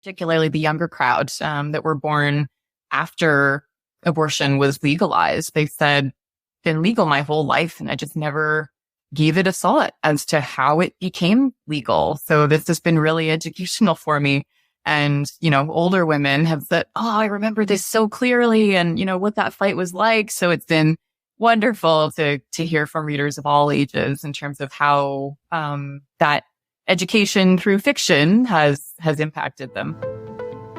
particularly the younger crowd that were born after abortion was legalized. They said, it's been legal my whole life, and I just never gave it a thought as to how it became legal. So this has been really educational for me. And, older women have said, oh, I remember this so clearly and, what that fight was like. So it's been wonderful to hear from readers of all ages in terms of how that education through fiction has impacted them.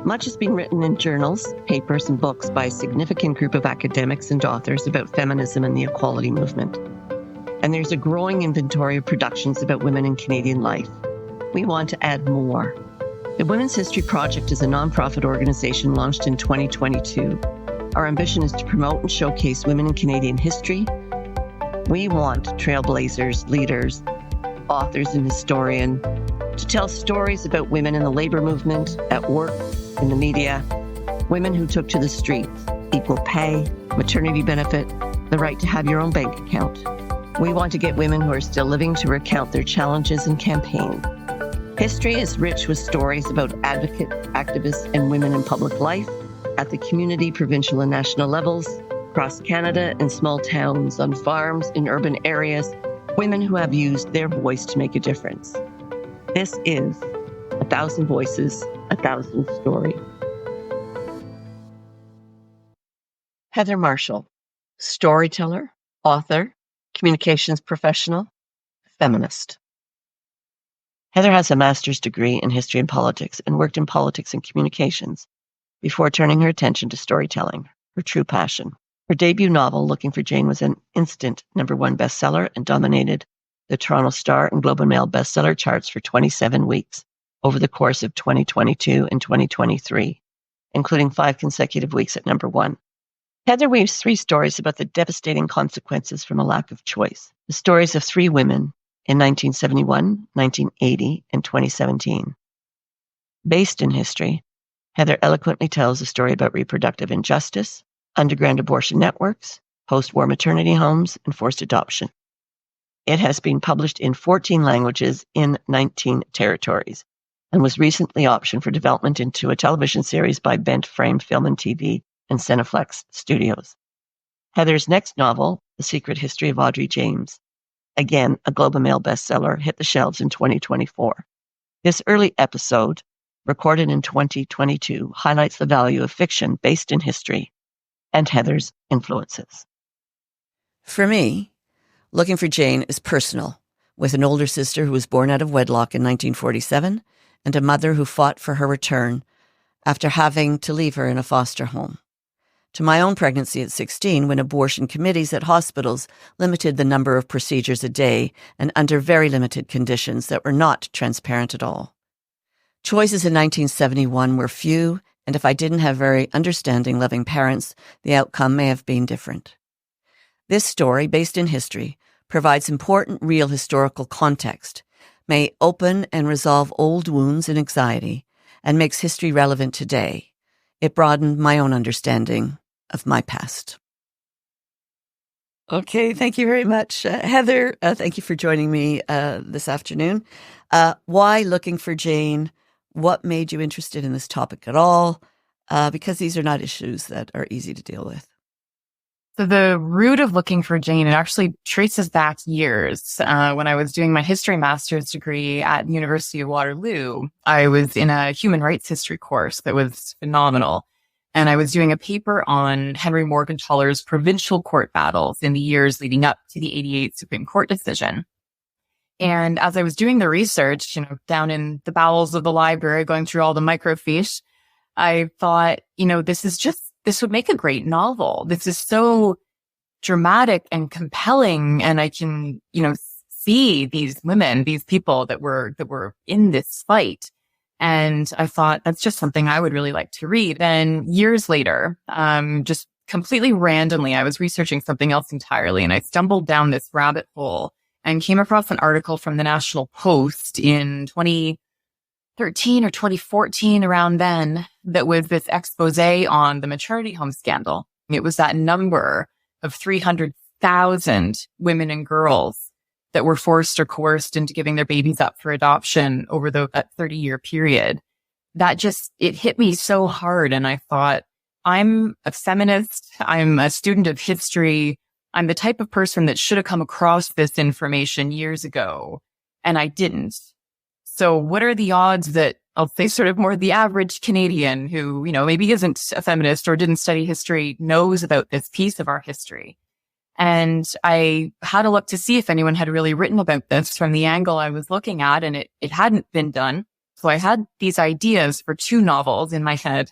Much has been written in journals, papers, and books by a significant group of academics and authors about feminism and the equality movement. And there's a growing inventory of productions about women in Canadian life. We want to add more. The Women's History Project is a nonprofit organization launched in 2022. Our ambition is to promote and showcase women in Canadian history. We want trailblazers, leaders, authors, and historians to tell stories about women in the labor movement, at work, in the media, women who took to the streets, equal pay, maternity benefit, the right to have your own bank account. We want to get women who are still living to recount their challenges and campaign. History is rich with stories about advocates, activists, and women in public life at the community, provincial, and national levels, across Canada, in small towns, on farms, in urban areas, women who have used their voice to make a difference. This is 1,000 Voices, 1,000 Stories. Heather Marshall, storyteller, author, communications professional, feminist. Heather has a master's degree in history and politics and worked in politics and communications before turning her attention to storytelling, her true passion. Her debut novel, Looking for Jane, was an instant #1 bestseller and dominated the Toronto Star and Globe and Mail bestseller charts for 27 weeks over the course of 2022 and 2023, including 5 consecutive weeks at #1. Heather weaves 3 stories about the devastating consequences from a lack of choice. The stories of 3 women in 1971, 1980, and 2017. Based in history, Heather eloquently tells a story about reproductive injustice, underground abortion networks, post-war maternity homes, and forced adoption. It has been published in 14 languages in 19 territories and was recently optioned for development into a television series by Bent Frame Film and TV and Cineflex Studios. Heather's next novel, The Secret History of Audrey James, again a Globe and Mail bestseller, hit the shelves in 2024. This early episode, recorded in 2022, highlights the value of fiction based in history and Heather's influences. For me, Looking for Jane is personal, with an older sister who was born out of wedlock in 1947 and a mother who fought for her return after having to leave her in a foster home. To my own pregnancy at 16, when abortion committees at hospitals limited the number of procedures a day and under very limited conditions that were not transparent at all. Choices in 1971 were few, and if I didn't have very understanding, loving parents, the outcome may have been different. This story, based in history, provides important real historical context, may open and resolve old wounds and anxiety, and makes history relevant today. It broadened my own understanding of my past. Okay, thank you very much, Heather. Thank you for joining me this afternoon. Why Looking for Jane? What made you interested in this topic at all? Because these are not issues that are easy to deal with. So the root of Looking for Jane, it actually traces back years. When I was doing my history master's degree at the University of Waterloo, I was in a human rights history course that was phenomenal. And I was doing a paper on Henry Morgenthaler's provincial court battles in the years leading up to the 88 Supreme Court decision. And as I was doing the research, down in the bowels of the library, going through all the microfiche, I thought, this would make a great novel. This is so dramatic and compelling. And I can, see these women, these people that were in this fight. And I thought that's just something I would really like to read. Then years later, just completely randomly, I was researching something else entirely. And I stumbled down this rabbit hole and came across an article from the National Post in 2013 or 2014, around then, that was this expose on the maternity home scandal. It was that number of 300,000 women and girls that were forced or coerced into giving their babies up for adoption over that 30-year period. it hit me so hard. And I thought, I'm a feminist. I'm a student of history. I'm the type of person that should have come across this information years ago, and I didn't. So what are the odds that I'll say sort of more the average Canadian who, maybe isn't a feminist or didn't study history knows about this piece of our history? And I had a look to see if anyone had really written about this from the angle I was looking at, and it hadn't been done. So I had these ideas for 2 novels in my head,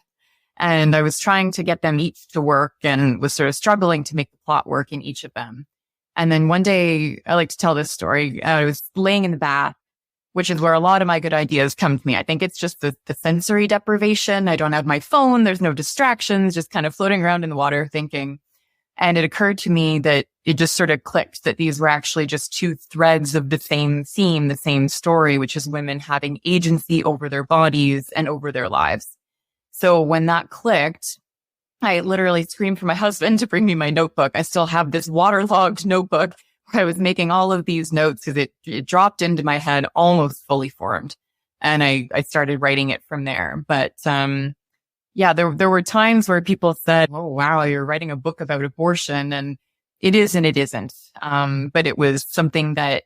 and I was trying to get them each to work and was sort of struggling to make the plot work in each of them. And then one day, I like to tell this story, I was laying in the bath, which is where a lot of my good ideas come to me. I think it's just the sensory deprivation. I don't have my phone. There's no distractions, just kind of floating around in the water thinking. And it occurred to me that it just sort of clicked that these were actually just 2 threads of the same theme, the same story, which is women having agency over their bodies and over their lives. So when that clicked, I literally screamed for my husband to bring me my notebook. I still have this waterlogged notebook where I was making all of these notes because it dropped into my head almost fully formed. And I started writing it from there. But yeah, there were times where people said, "Oh, wow, you're writing a book about abortion." And it is and it isn't. But it was something that,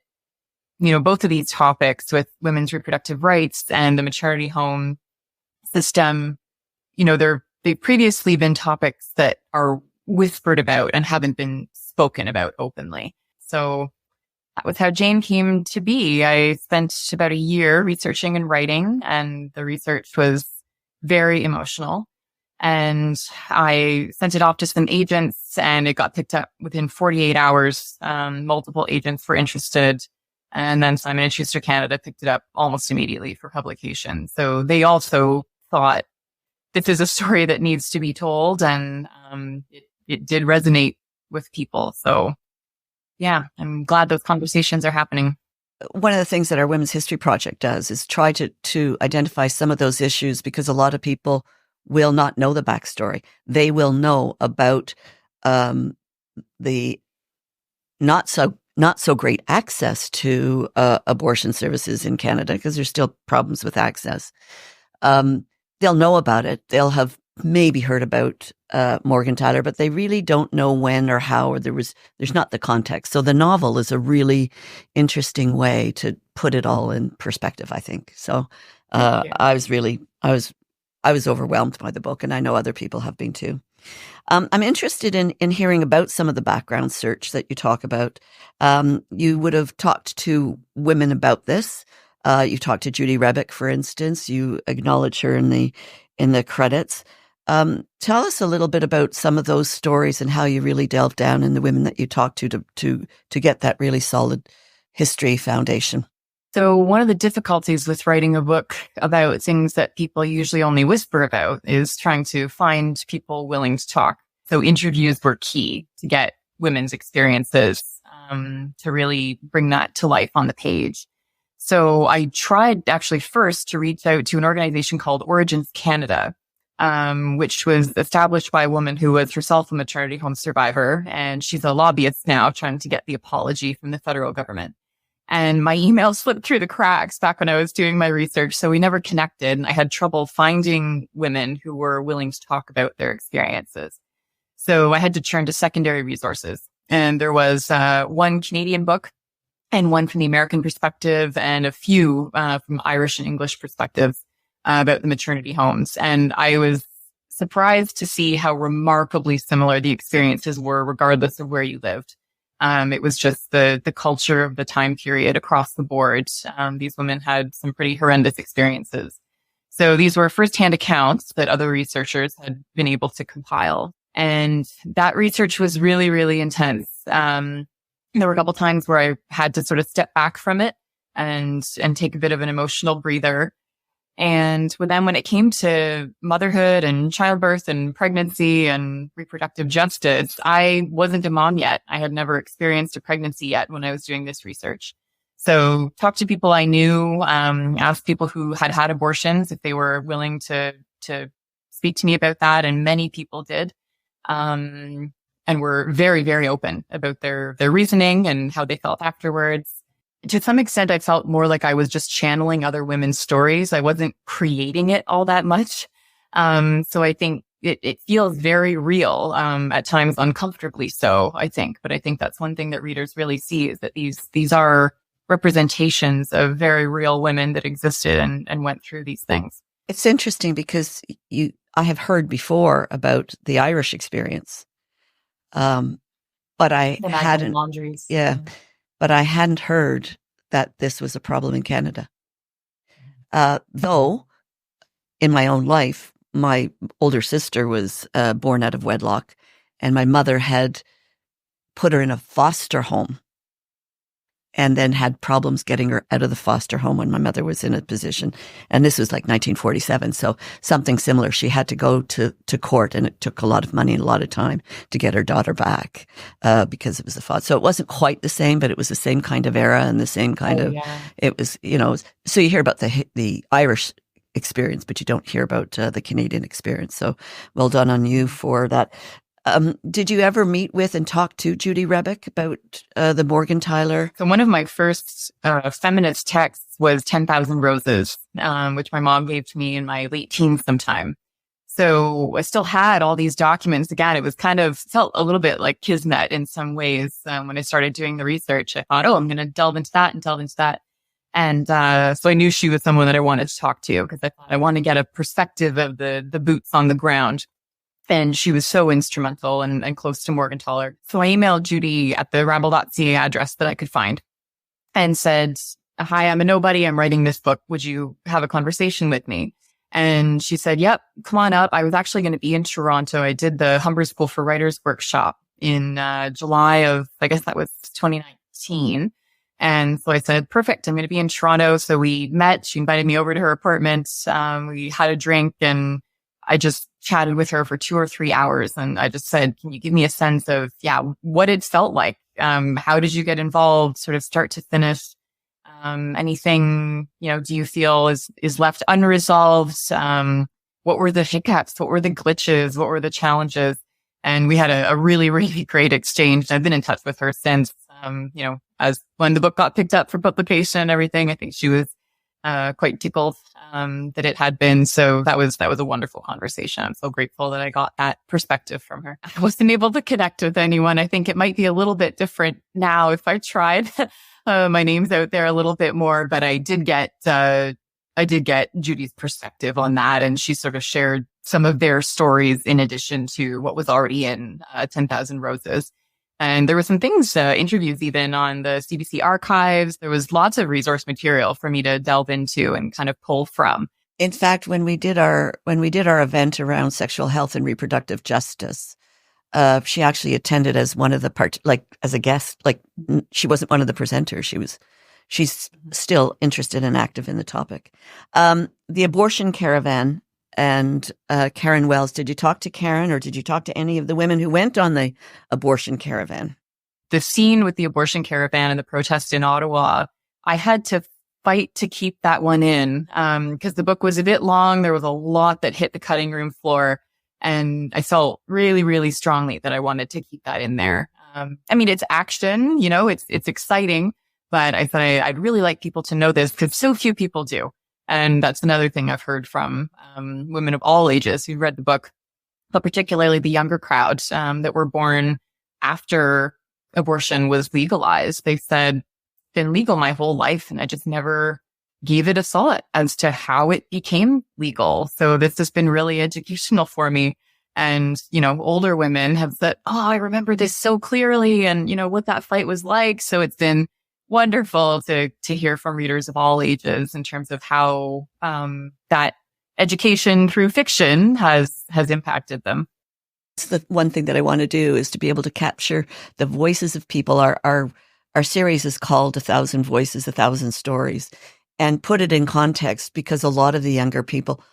both of these topics with women's reproductive rights and the maternity home system, they've previously been topics that are whispered about and haven't been spoken about openly. So that was how Jane came to be. I spent about a year researching and writing, and the research was very emotional. And I sent it off to some agents, and it got picked up within 48 hours. Multiple agents were interested. And then Simon & Schuster Canada picked it up almost immediately for publication. So they also thought, this is a story that needs to be told. And it did resonate with people. So yeah, I'm glad those conversations are happening. One of the things that our Women's History Project does is try to identify some of those issues, because a lot of people will not know the backstory. They will know about the not so great access to abortion services in Canada, because there's still problems with access. They'll know about it. They'll have maybe heard about Morgan Tyler, but they really don't know when or how, or there's not the context. So the novel is a really interesting way to put it all in perspective, I think. So I was overwhelmed by the book, and I know other people have been too. I'm interested in hearing about some of the background search that you talk about. You would have talked to women about this. You talked to Judy Rebick, for instance. You acknowledge her in the credits. Tell us a little bit about some of those stories and how you really delved down in the women that you talked to get that really solid history foundation. So one of the difficulties with writing a book about things that people usually only whisper about is trying to find people willing to talk. So interviews were key to get women's experiences, to really bring that to life on the page. So I tried actually first to reach out to an organization called Origins Canada, which was established by a woman who was herself a maternity home survivor. And she's a lobbyist now trying to get the apology from the federal government. And my email slipped through the cracks back when I was doing my research. So we never connected, and I had trouble finding women who were willing to talk about their experiences. So I had to turn to secondary resources. And there was one Canadian book and one from the American perspective, and a few from Irish and English perspectives about the maternity homes. And I was surprised to see how remarkably similar the experiences were, regardless of where you lived. It was just the culture of the time period across the board. These women had some pretty horrendous experiences. So these were firsthand accounts that other researchers had been able to compile. And that research was really, really intense. There were a couple times where I had to sort of step back from it and take a bit of an emotional breather. And when it came to motherhood and childbirth and pregnancy and reproductive justice, I wasn't a mom yet. I had never experienced a pregnancy yet when I was doing this research. So talked to people I knew, asked people who had had abortions if they were willing to speak to me about that. And many people did, and were very, very open about their reasoning and how they felt afterwards. to some extent, I felt more like I was just channeling other women's stories. I wasn't creating it all that much. So I think it feels very real, at times uncomfortably so, I think. But I think that's one thing that readers really see, is that these are representations of very real women that existed and went through these things. It's interesting because I have heard before about the Irish experience. But I hadn't, laundries. yeah, but I hadn't heard that this was a problem in Canada. Though in my own life, my older sister was born out of wedlock, and my mother had put her in a foster home and then had problems getting her out of the foster home when my mother was in a position. And this was like 1947. So something similar. She had to go to court, and it took a lot of money and a lot of time to get her daughter back, because it was a foster. So it wasn't quite the same, but it was the same kind of era and the same kind of, it was, so you hear about the Irish experience, but you don't hear about the Canadian experience. So well done on you for that. Did you ever meet with and talk to Judy Rebick about the Morgan Tyler? So one of my first feminist texts was 10,000 Roses, which my mom gave to me in my late teens sometime. So I still had all these documents. Again, it was kind of felt a little bit like Kismet in some ways. When I started doing the research, I thought, I'm going to delve into that and delve into that. And so I knew she was someone that I wanted to talk to, because I thought I want to get a perspective of the boots on the ground. And she was so instrumental and close to Morgenthaler. So I emailed Judy at the ramble.ca address that I could find and said, "Hi, I'm a nobody. I'm writing this book. Would you have a conversation with me?" And she said, "Yep, come on up." I was actually going to be in Toronto. I did the Humber School for Writers workshop in July of, I guess that was 2019. And so I said, "Perfect. I'm going to be in Toronto." So we met. She invited me over to her apartment. We had a drink, and I just chatted with her for 2 or 3 hours. And I just said, "Can you give me a sense of, what it felt like? How did you get involved, sort of start to finish? Anything, do you feel is left unresolved? What were the hiccups? What were the glitches? What were the challenges?" And we had a really, really great exchange. I've been in touch with her since, as when the book got picked up for publication and everything. I think she was quite tickled that it had been. So that was a wonderful conversation. I'm so grateful that I got that perspective from her. I wasn't able to connect with anyone. I think it might be a little bit different now if I tried. My name's out there a little bit more, but I did get Judy's perspective on that, and she sort of shared some of their stories in addition to what was already in 10,000 Roses. And there were some things, interviews even on the CBC archives. There was lots of resource material for me to delve into and kind of pull from. In fact, when we did our event around sexual health and reproductive justice, she actually attended as one of the as a guest. Like, she wasn't one of the presenters. She's still interested and active in the topic. The abortion caravan and Karen Wells. Did you talk to Karen, or did you talk to any of the women who went on the abortion caravan? The scene with the abortion caravan and the protest in Ottawa, I had to fight to keep that one in, because the book was a bit long. There was a lot that hit the cutting room floor, and I felt really, really strongly that I wanted to keep that in there. It's action, it's exciting, but I thought I'd really like people to know this, because so few people do. And that's another thing I've heard from women of all ages who read the book, but particularly the younger crowd that were born after abortion was legalized. They said, "It's been legal my whole life, and I just never gave it a thought as to how it became legal. So this has been really educational for me." And, older women have said, "I remember this so clearly, and, what that fight was like." So it's been wonderful to hear from readers of all ages in terms of how that education through fiction has impacted them. It's the one thing that I want to do, is to be able to capture the voices of people. Our series is called 1,000 Voices, 1,000 Stories, and put it in context, because a lot of the younger people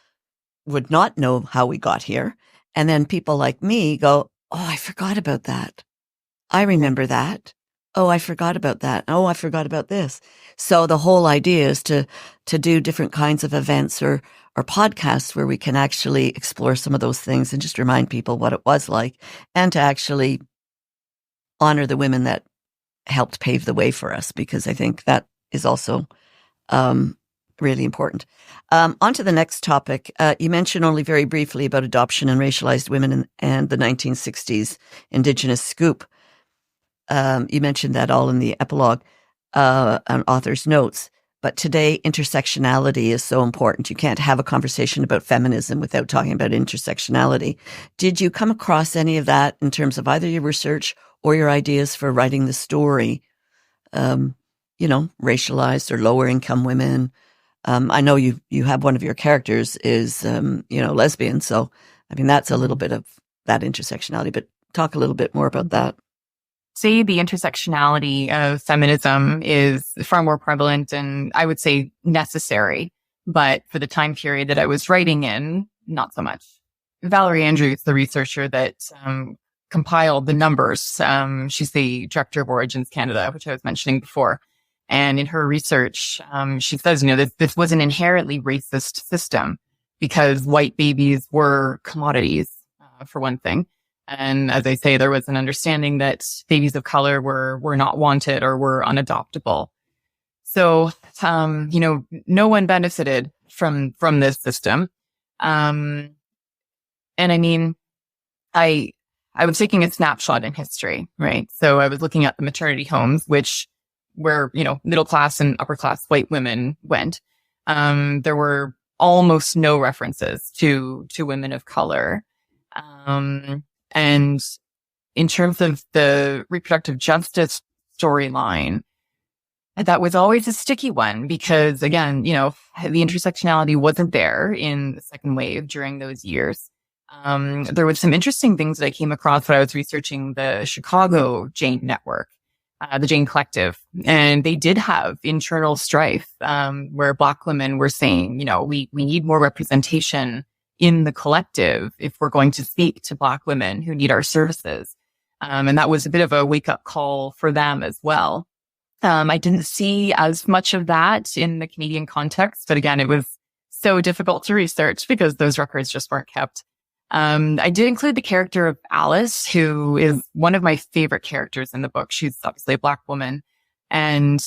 would not know how we got here. And then people like me go, "Oh, I forgot about that. I remember that. Oh, I forgot about that. Oh, I forgot about this." So the whole idea is to do different kinds of events or podcasts where we can actually explore some of those things and just remind people what it was like, and to actually honor the women that helped pave the way for us, because I think that is also really important. On to the next topic. You mentioned only very briefly about adoption and racialized women and the 1960s Indigenous scoop. You mentioned that all in the epilogue on author's notes. But today, intersectionality is so important. You can't have a conversation about feminism without talking about intersectionality. Did you come across any of that in terms of either your research or your ideas for writing the story? Racialized or lower income women. I know you have one of your characters is, lesbian. So, I mean, that's a little bit of that intersectionality, but talk a little bit more about that. Say the intersectionality of feminism is far more prevalent and I would say necessary, but for the time period that I was writing in, not so much. Valerie Andrews, the researcher that compiled the numbers, she's the director of Origins Canada, which I was mentioning before. And in her research, she says, this was an inherently racist system because white babies were commodities, for one thing. And as I say, there was an understanding that babies of color were not wanted or were unadoptable. So, no one benefited from this system. And I mean, I was taking a snapshot in history, right? So I was looking at the maternity homes, where, middle class and upper class white women went. There were almost no references to women of color. And in terms of the reproductive justice storyline, that was always a sticky one because, again, the intersectionality wasn't there in the second wave during those years. There was some interesting things that I came across when I was researching the Chicago Jane Network, the Jane Collective, and they did have internal strife where Black women were saying, we need more representation in the collective if we're going to speak to Black women who need our services. And that was a bit of a wake-up call for them as well. I didn't see as much of that in the Canadian context, but again, it was so difficult to research because those records just weren't kept. I did include the character of Alice, who is one of my favorite characters in the book. She's obviously a Black woman. And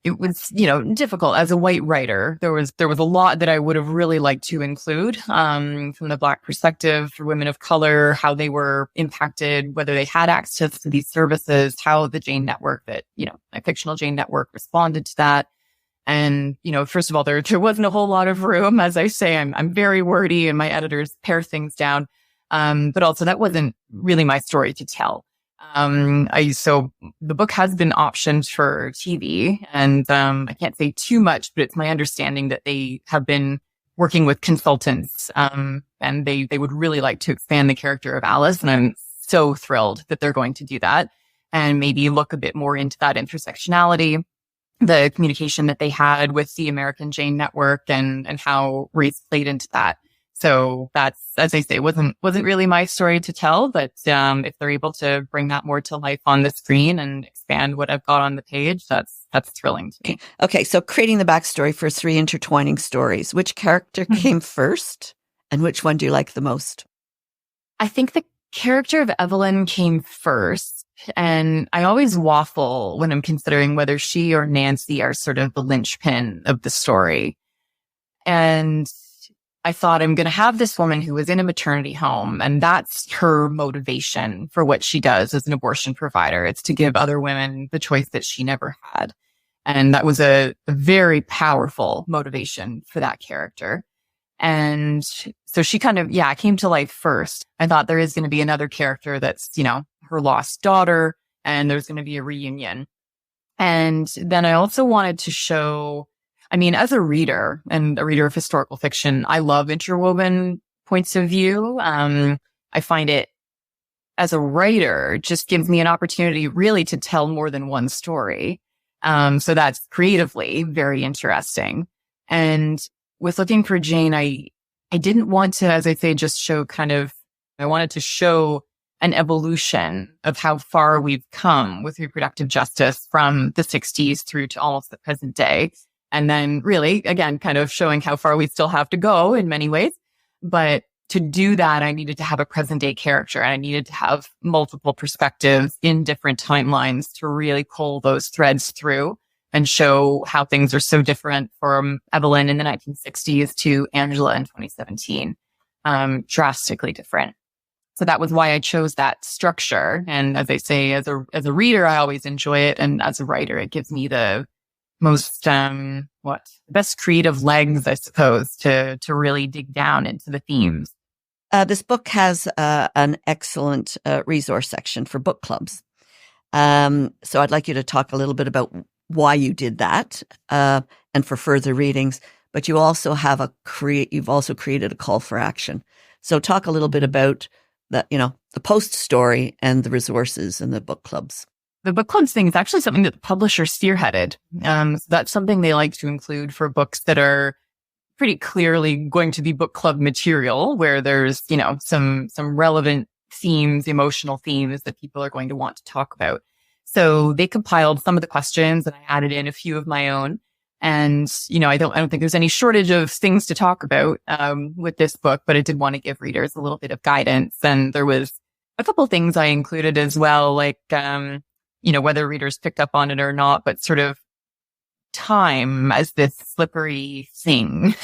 it was, difficult as a white writer. There was a lot that I would have really liked to include, from the Black perspective for women of color, how they were impacted, whether they had access to these services, how the Jane Network my fictional Jane Network responded to that. And, first of all, there wasn't a whole lot of room. As I say, I'm very wordy and my editors pare things down. But also that wasn't really my story to tell. So the book has been optioned for TV and, I can't say too much, but it's my understanding that they have been working with consultants, and they would really like to expand the character of Alice. And I'm so thrilled that they're going to do that and maybe look a bit more into that intersectionality, the communication that they had with the American Jane Network and how race played into that. So that's, as I say, wasn't really my story to tell, but if they're able to bring that more to life on the screen and expand what I've got on the page, that's thrilling to me. Okay, so creating the backstory for 3 intertwining stories. Which character came first, and which one do you like the most? I think the character of Evelyn came first, and I always waffle when I'm considering whether she or Nancy are sort of the linchpin of the story. And I thought, I'm going to have this woman who was in a maternity home, and that's her motivation for what she does as an abortion provider. It's to give other women the choice that she never had. And that was a very powerful motivation for that character. And so she kind of, came to life first. I thought there is going to be another character that's, her lost daughter, and there's going to be a reunion. And then I also wanted to show, as a reader and a reader of historical fiction, I love interwoven points of view. I find it, as a writer, just gives me an opportunity really to tell more than one story. So that's creatively very interesting. And with Looking for Jane, I didn't want to, as I say, just show I wanted to show an evolution of how far we've come with reproductive justice from the 60s through to almost the present day. And then really, again, kind of showing how far we still have to go in many ways. But to do that, I needed to have a present day character, and I needed to have multiple perspectives in different timelines to really pull those threads through. and show how things are so different from Evelyn in the 1960s to Angela in 2017. Drastically different. So that was why I chose that structure. And as I say, as a reader, I always enjoy it. And as a writer, it gives me the most, best creative legs, I suppose, to really dig down into the themes. This book has an excellent resource section for book clubs. So I'd like you to talk a little bit about why you did that, and for further readings. But you also have you've also created a call for action. So talk a little bit about the post story and the resources and the book clubs. The book clubs thing is actually something that the publisher spearheaded. So that's something they like to include for books that are pretty clearly going to be book club material, where there's, some relevant themes, emotional themes that people are going to want to talk about. So they compiled some of the questions and I added in a few of my own. And, I don't think there's any shortage of things to talk about, with this book, but I did want to give readers a little bit of guidance. And there was a couple of things I included as well, like, whether readers picked up on it or not, but sort of time as this slippery thing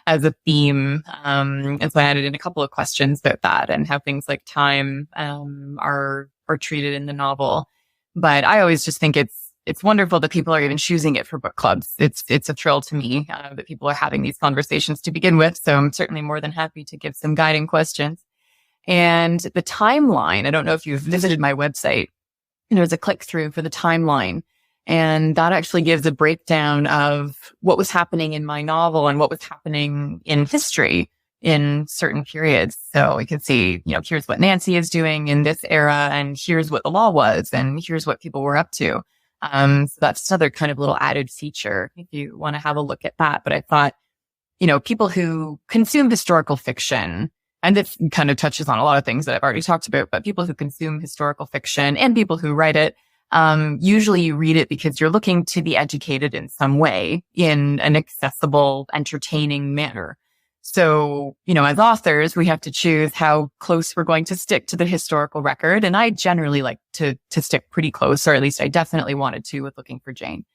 as a theme. And so I added in a couple of questions about that and how things like time, are treated in the novel. But I always just think it's wonderful that people are even choosing it for book clubs. It's a thrill to me that people are having these conversations to begin with. So I'm certainly more than happy to give some guiding questions. And the timeline, I don't know if you've visited my website. There's a click through for the timeline. And that actually gives a breakdown of what was happening in my novel and what was happening in history in certain periods. So we could see, here's what Nancy is doing in this era, and here's what the law was, and here's what people were up to. So that's another kind of little added feature if you want to have a look at that. But I thought, people who consume historical fiction, and it kind of touches on a lot of things that I've already talked about, but people who consume historical fiction and people who write it, usually you read it because you're looking to be educated in some way in an accessible, entertaining manner. So, as authors, we have to choose how close we're going to stick to the historical record. And I generally like to stick pretty close, or at least I definitely wanted to with Looking for Jane.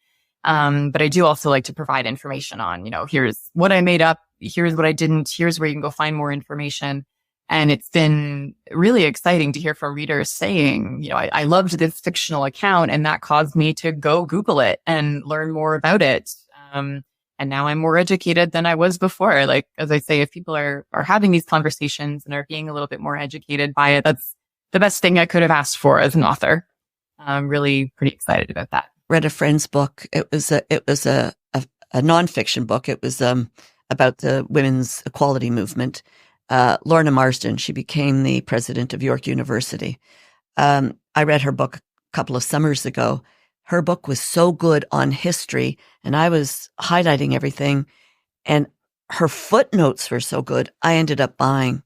But I do also like to provide information on, here's what I made up, here's what I didn't, here's where you can go find more information. And it's been really exciting to hear from readers saying, I loved this fictional account and that caused me to go Google it and learn more about it. And now I'm more educated than I was before. Like, as I say, if people are having these conversations and are being a little bit more educated by it, that's the best thing I could have asked for as an author. I'm really pretty excited about that. Read a friend's book. It was a nonfiction book. It was about the women's equality movement. Lorna Marsden, she became the president of York University. I read her book a couple of summers ago. Her book was so good on history, and I was highlighting everything, and her footnotes were so good. I ended up buying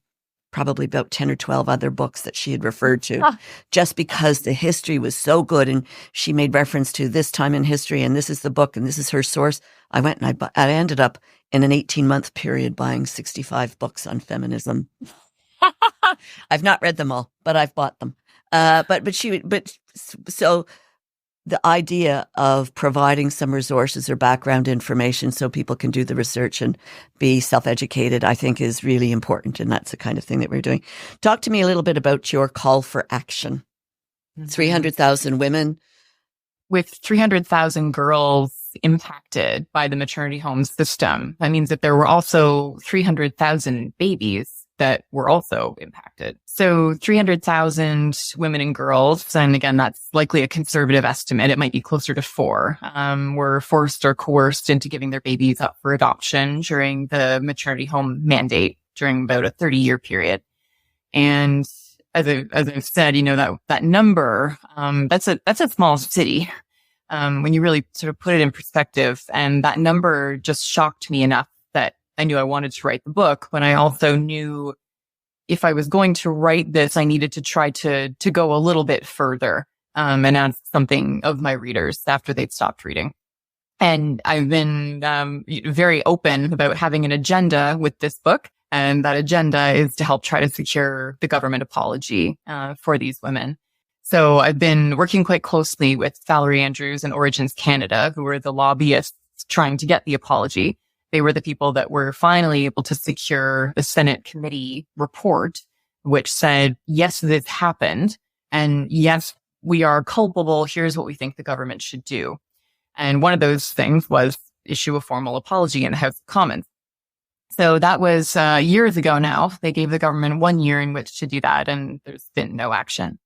probably about 10 or 12 other books that she had referred to just because the history was so good. And she made reference to this time in history, and this is the book, and this is her source. I went and I ended up in an 18-month period buying 65 books on feminism. I've not read them all, but I've bought them. So the idea of providing some resources or background information so people can do the research and be self-educated, I think is really important. And that's the kind of thing that we're doing. Talk to me a little bit about your call for action. 300,000 women. With 300,000 girls impacted by the maternity home system, that means that there were also 300,000 babies that were also impacted. So 300,000 women and girls, and again, that's likely a conservative estimate. It might be closer to 4, were forced or coerced into giving their babies up for adoption during the maternity home mandate during about a 30-year period. And as I've said, that number, that's a small city. When you really sort of put it in perspective, and that number just shocked me enough that I knew I wanted to write the book, but I also knew if I was going to write this, I needed to try to go a little bit further, and ask something of my readers after they'd stopped reading. And I've been, very open about having an agenda with this book. And that agenda is to help try to secure the government apology, for these women. So I've been working quite closely with Valerie Andrews and Origins Canada, who were the lobbyists trying to get the apology. They were the people that were finally able to secure the Senate committee report, which said, yes, this happened. And yes, we are culpable. Here's what we think the government should do. And one of those things was issue a formal apology in the House of Commons. So that was years ago now. They gave the government 1 year in which to do that, and there's been no action.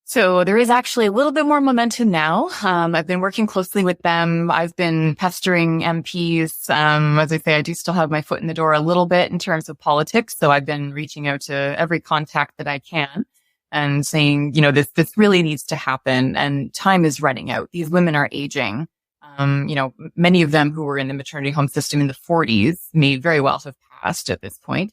So there is actually a little bit more momentum now. I've been working closely with them. I've been pestering MPs. As I say, I do still have my foot in the door a little bit in terms of politics. So I've been reaching out to every contact that I can and saying, this really needs to happen, and time is running out. These women are aging. Many of them who were in the maternity home system in the 40s may very well have passed at this point.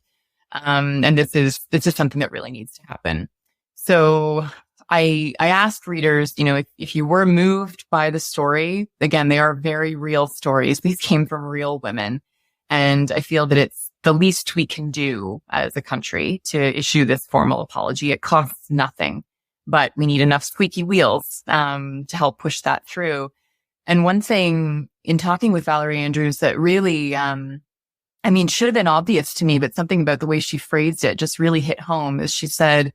And this is something that really needs to happen. So I asked readers, if you were moved by the story, again, they are very real stories. These came from real women. And I feel that it's the least we can do as a country to issue this formal apology. It costs nothing, but we need enough squeaky wheels to help push that through. And one thing in talking with Valerie Andrews that really, should have been obvious to me, but something about the way she phrased it just really hit home is she said,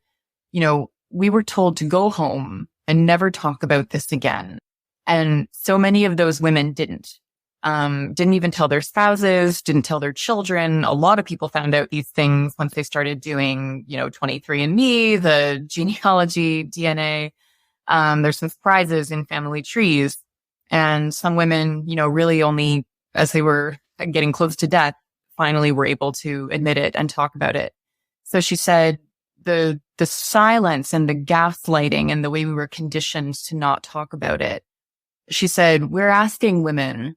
we were told to go home and never talk about this again. And so many of those women didn't even tell their spouses, didn't tell their children. A lot of people found out these things once they started doing, 23andMe, the genealogy, DNA. There's some surprises in family trees. And some women, really only as they were getting close to death, finally were able to admit it and talk about it. So she said the silence and the gaslighting and the way we were conditioned to not talk about it. She said, we're asking women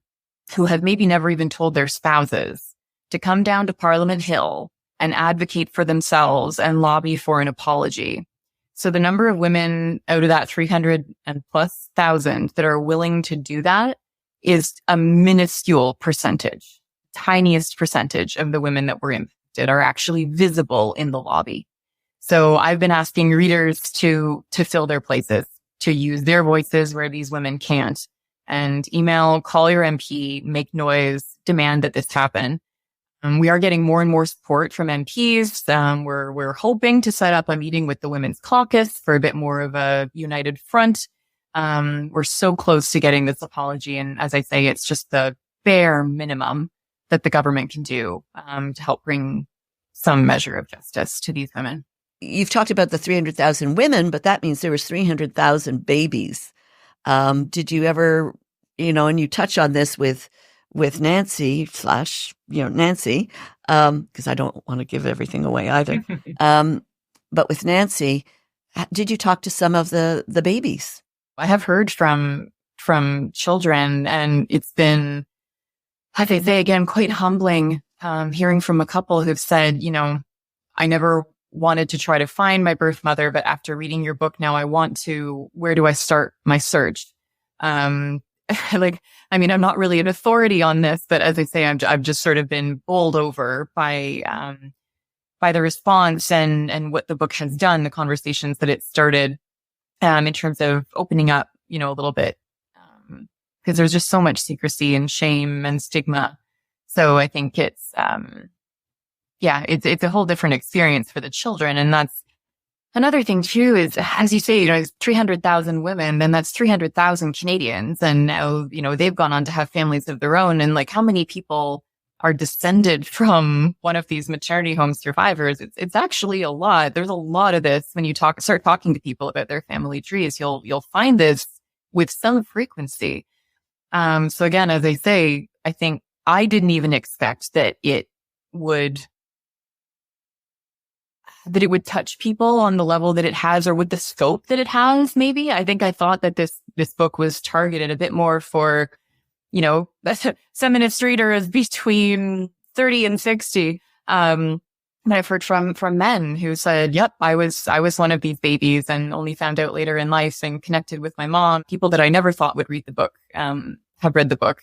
who have maybe never even told their spouses to come down to Parliament Hill and advocate for themselves and lobby for an apology. So the number of women out of that 300 and plus thousand that are willing to do that is a minuscule percentage. Tiniest percentage of the women that were impacted are actually visible in the lobby. So I've been asking readers to fill their places, to use their voices where these women can't, and email, call your MP, make noise, demand that this happen. We are getting more and more support from MPs. We're hoping to set up a meeting with the Women's Caucus for a bit more of a united front. We're so close to getting this apology. And as I say, it's just the bare minimum that the government can do to help bring some measure of justice to these women. You've talked about the 300,000 women, but that means there was 300,000 babies. Did you ever, and you touch on this with Nancy Nancy, because I don't want to give everything away either. But with Nancy, did you talk to some of the babies? I have heard from children, and it's been, as I say again, quite humbling, hearing from a couple who've said, I never wanted to try to find my birth mother, but after reading your book now, I want to. Where do I start my search? I'm not really an authority on this, but as I say, I've just sort of been bowled over by the response and what the book has done, the conversations that it started, in terms of opening up, a little bit, because there's just so much secrecy and shame and stigma. So I think it's a whole different experience for the children. And that's another thing too, is, as you say, 300,000 women, then that's 300,000 Canadians. And now, they've gone on to have families of their own. And how many people are descended from one of these maternity home survivors? It's actually a lot. There's a lot of this. When you start talking to people about their family trees, you'll find this with some frequency. So again, as I say, I think I didn't even expect that it would touch people on the level that it has, or with the scope that it has, maybe. I think I thought that this book was targeted a bit more for, feminist readers between 30 and 60. And I've heard from men who said, yep, I was one of these babies, and only found out later in life and connected with my mom. People that I never thought would read the book, have read the book.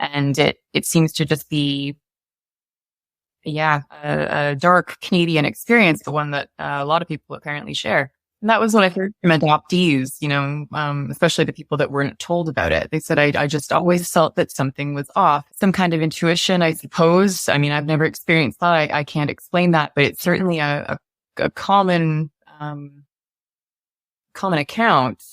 And it seems to just be, a dark Canadian experience, the one that a lot of people apparently share. And that was what I heard from adoptees, especially the people that weren't told about it. They said, I just always felt that something was off. Some kind of intuition, I suppose. I mean, I've never experienced that. I can't explain that, but it's certainly a common account.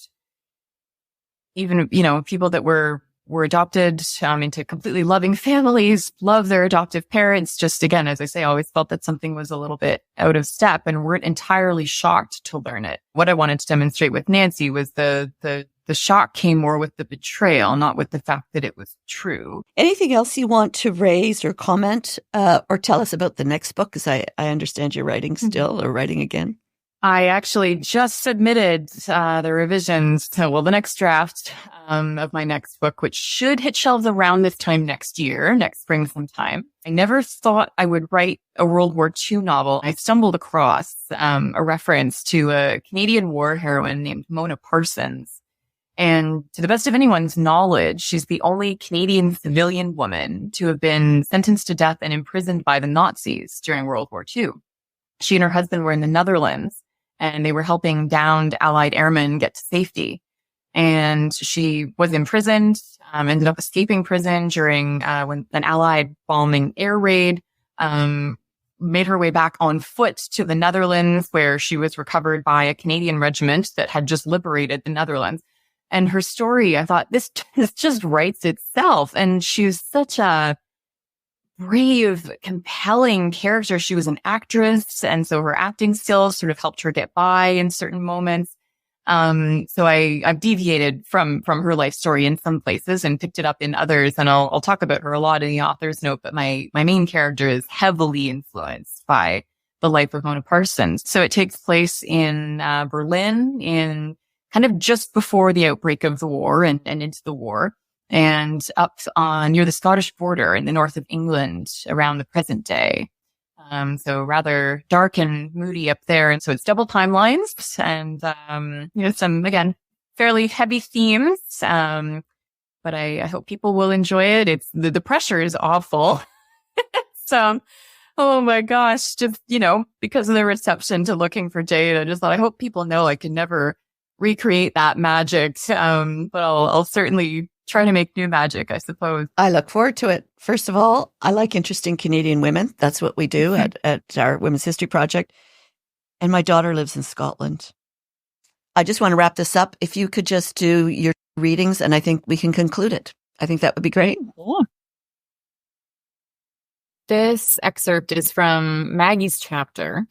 Even, people that were adopted into completely loving families, love their adoptive parents. Just again, as I say, I always felt that something was a little bit out of step and weren't entirely shocked to learn it. What I wanted to demonstrate with Nancy was the shock came more with the betrayal, not with the fact that it was true. Anything else you want to raise or comment or tell us about the next book? Because I understand you're writing still or writing again. I actually just submitted the revisions to, the next draft of my next book, which should hit shelves around this time next spring sometime. I never thought I would write a World War II novel. I stumbled across a reference to a Canadian war heroine named Mona Parsons. And to the best of anyone's knowledge, she's the only Canadian civilian woman to have been sentenced to death and imprisoned by the Nazis during World War II. She and her husband were in the Netherlands, and they were helping downed Allied airmen get to safety. And she was imprisoned, ended up escaping prison during when an Allied bombing air raid, made her way back on foot to the Netherlands, where she was recovered by a Canadian regiment that had just liberated the Netherlands. And her story, I thought, this just writes itself. And she was such a brave, compelling character. She was an actress, and so her acting skills sort of helped her get by in certain moments. So I've deviated from her life story in some places and picked it up in others, and I'll talk about her a lot in the author's note. But my main character is heavily influenced by the life of Mona Parsons. So it takes place in Berlin, in kind of just before the outbreak of the war and into the war, and up on near the Scottish border in the north of England around the present day. So rather dark and moody up there. And so it's double timelines and, some, again, fairly heavy themes. But I hope people will enjoy it. It's the pressure is awful. So, oh my gosh, just, because of the reception to Looking for Jane, I just thought, I hope people know I can never recreate that magic. But I'll certainly try to make new magic, I suppose. I look forward to it. First of all, I like interesting Canadian women. That's what we do at our Women's History Project. And my daughter lives in Scotland. I just want to wrap this up. If you could just do your readings, and I think we can conclude it. I think that would be great. Cool. This excerpt is from Maggie's chapter,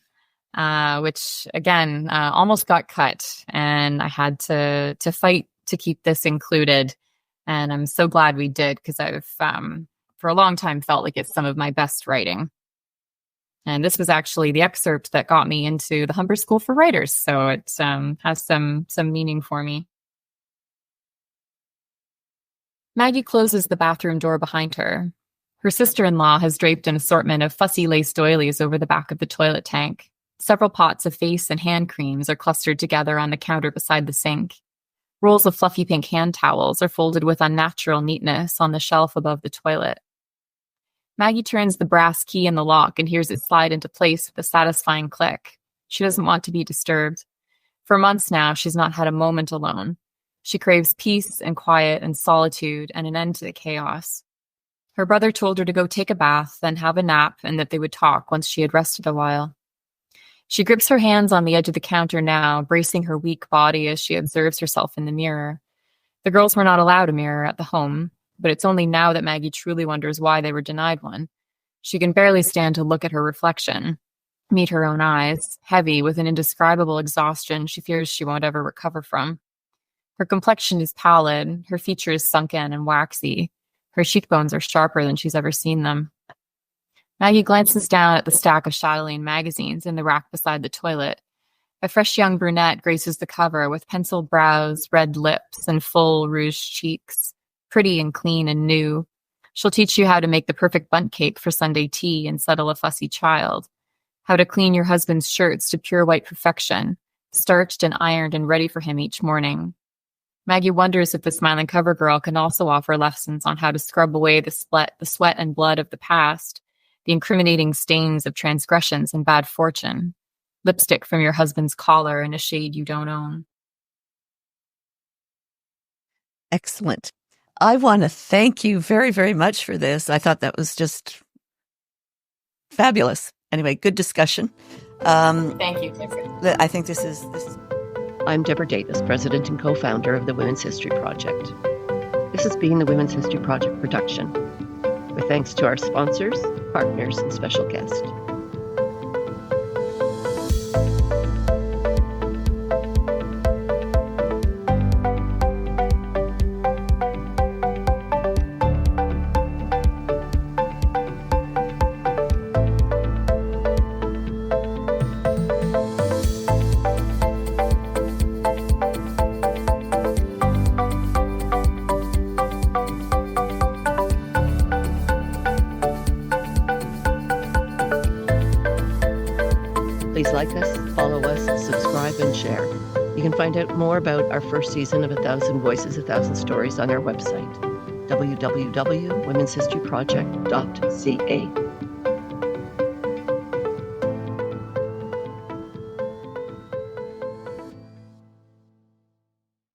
which, again, almost got cut. And I had to fight to keep this included. And I'm so glad we did, because I've, for a long time, felt like it's some of my best writing. And this was actually the excerpt that got me into the Humber School for Writers. So it has some meaning for me. Maggie closes the bathroom door behind her. Her sister-in-law has draped an assortment of fussy lace doilies over the back of the toilet tank. Several pots of face and hand creams are clustered together on the counter beside the sink. Rolls of fluffy pink hand towels are folded with unnatural neatness on the shelf above the toilet. Maggie turns the brass key in the lock and hears it slide into place with a satisfying click. She doesn't want to be disturbed. For months now, she's not had a moment alone. She craves peace and quiet and solitude and an end to the chaos. Her brother told her to go take a bath, then have a nap, and that they would talk once she had rested a while. She grips her hands on the edge of the counter now, bracing her weak body as she observes herself in the mirror. The girls were not allowed a mirror at the home, but it's only now that Maggie truly wonders why they were denied one. She can barely stand to look at her reflection, meet her own eyes, heavy with an indescribable exhaustion she fears she won't ever recover from. Her complexion is pallid, her features sunken and waxy. Her cheekbones are sharper than she's ever seen them. Maggie glances down at the stack of chatelaine magazines in the rack beside the toilet. A fresh young brunette graces the cover with penciled brows, red lips, and full rouged cheeks. Pretty and clean and new. She'll teach you how to make the perfect bundt cake for Sunday tea and settle a fussy child. How to clean your husband's shirts to pure white perfection, starched and ironed and ready for him each morning. Maggie wonders if the smiling cover girl can also offer lessons on how to scrub away the sweat and blood of the past, the incriminating stains of transgressions and bad fortune. lipstick from your husband's collar in a shade you don't own. Excellent. I want to thank you very, very much for this. I thought that was just fabulous. Anyway, good discussion. Thank you, Clifford. I think this is. I'm Debra Davis, president and co-founder of the Women's History Project. This has been the Women's History Project production, with thanks to our sponsors, partners, and special guests. Please like us, follow us, subscribe, and share. You can find out more about our first season of 1,000 Voices, 1,000 Stories on our website, www.womenshistoryproject.ca.